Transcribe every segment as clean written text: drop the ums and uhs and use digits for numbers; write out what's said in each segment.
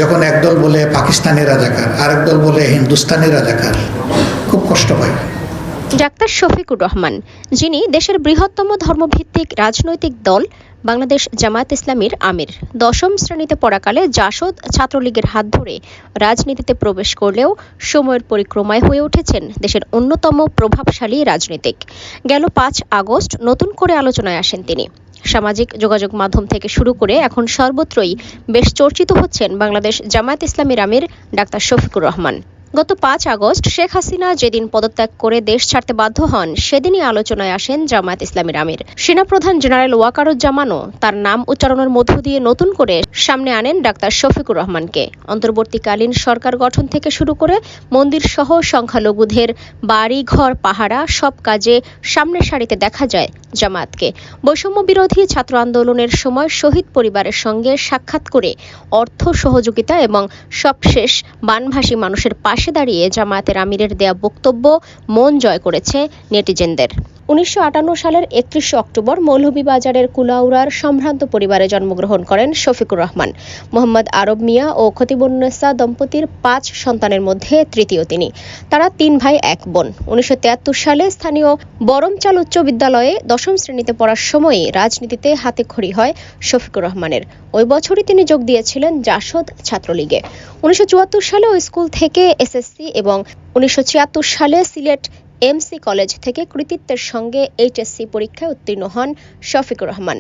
যখন একদল বলে পাকিস্তানি রাজাকার, আরেক দল বলে হিন্দুস্তানি রাজাকার, খুব কষ্ট পায়। ডাক্তার শফিকুর রহমান, যিনি দেশের বৃহত্তম ধর্মভিত্তিক রাজনৈতিক দল বাংলাদেশ জামায়াত ইসলামীর আমির, দশম শ্রেণীতে পড়াকালে জাসদ ছাত্রলীগের হাত ধরে রাজনীতিতে প্রবেশ করলেও সময়ের পরিক্রমায় হয়ে উঠেছেন দেশের অন্যতম প্রভাবশালী রাজনীতিক। গেল 5 আগস্ট নতুন করে আলোচনায় আসেন তিনি। সামাজিক যোগাযোগ মাধ্যম থেকে শুরু করে এখন সর্বত্রই বেশ চর্চিত হচ্ছেন বাংলাদেশ জামায়াত ইসলামীর আমির ডাক্তার শফিকুর রহমান। গত 5 আগস্ট শেখ হাসিনা যেদিন পদত্যাগ করে দেশ ছাড়তে বাধ্য হন, সেদিনই আলোচনায় আসেন জামায়াত ইসলামীর আমির। সেনাপ্রধান জেনারেল ওয়াকারুজ্জামানও তার নাম উচ্চারণের মধ্য দিয়ে নতুন করে সামনে আনেন ডাক্তার শফিকুর রহমানকে। অন্তর্বর্তীকালীন সরকার গঠন থেকে শুরু করে মন্দির সহ সংখ্যালঘুদের বাড়ি ঘর পাহারা সব কাজে সামনের সারিতে দেখা যায় জামায়াতকে। বৈষম্য বিরোধী ছাত্র আন্দোলনের সময় শহীদ পরিবারের সঙ্গে সাক্ষাৎ করে অর্থ সহযোগিতা এবং সবশেষ বানভাসী মানুষের পাশে দাঁড়িয়ে জামায়াতের আমিরের দেয়া বক্তব্য মন জয় করেছে নেটিজেনদের। 1958 সালের 31 অক্টোবর মৌলভীবাজারের কুলাউড়ার সম্ভ্রান্ত পরিবারে জন্মগ্রহণ করেন শফিকুর রহমান। মোহাম্মদ আরব মিয়া ও খতিবুন্নেসা দম্পতির 5 সন্তানের মধ্যে তৃতীয় তিনি। তারা 3 ভাই 1 বোন। 1973 সালে স্থানীয় বরমচাল উচ্চ বিদ্যালয়ে দশম শ্রেণীতে পড়ার সময়ই রাজনীতিতে হাতেখড়ি হয় শফিকুর রহমানের। ওই বছরই তিনি যোগ দিয়েছিলেন জাসদ ছাত্রলীগে। 1974 সালে ওই স্কুল থেকে এসএসসি এবং 1976 সালে সিলেট এমসি কলেজ থেকে কৃতিত্বের সঙ্গে এইচএসসি পরীক্ষায় উত্তীর্ণ হন শফিকুর রহমান।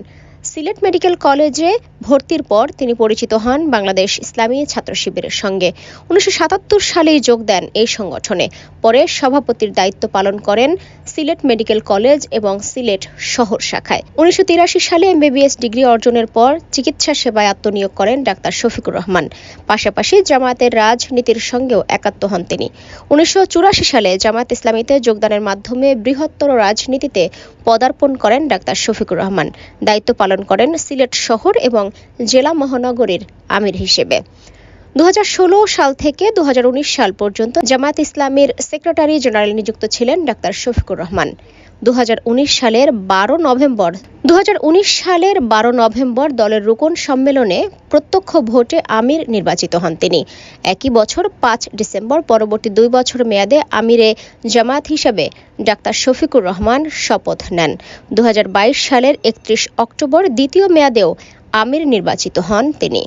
সিলেট মেডিকেল কলেজে ভর্তির পর তিনি পরিচিত হন বাংলাদেশ ইসলামী ছাত্র শিবিরের সঙ্গে। 1977 সালেই যোগ দেন এই সংগঠনে। পরে সভাপতির দায়িত্ব পালন করেন সিলেট মেডিকেল কলেজ এবং সিলেট শহর শাখায়। 1983 সালে এমবিবিএস ডিগ্রি অর্জনের পর চিকিৎসা সেবায় আত্মনিয়োগ করেন ডাক্তার শফিকুর রহমান। পাশাপাশি জামায়াতের রাজনীতির সঙ্গেও একাত্ম হন তিনি। 1984 সালে জামায়াত ইসলামীতে যোগদানের মাধ্যমে বৃহত্তর রাজনীতিতে পদার্পণ করেন ডাক্তার শফিকুর রহমান। দায়িত্ব পালন করেন সিলেট শহর এবং জেলা মহানগরীর আমির হিসেবে। 2016 সাল থেকে 2019 সাল পর্যন্ত জামায়াত ইসলামীর সেক্রেটারি জেনারেল নিযুক্ত ছিলেন ডাক্তার শফিকুর রহমান। 2019 সালের 12 নভেম্বর দলের রুকন সম্মেলনে প্রত্যক্ষ ভোটে আমির নির্বাচিত হন তিনি। একই বছর 5 ডিসেম্বর পরবর্তী 2 বছর মেয়াদে আমিরে জামায়াত হিসেবে ডাক্তার শফিকুর রহমান শপথ নেন। 2022 সালের 31 অক্টোবর দ্বিতীয় মেয়াদেও আমির নির্বাচিত হন তিনি।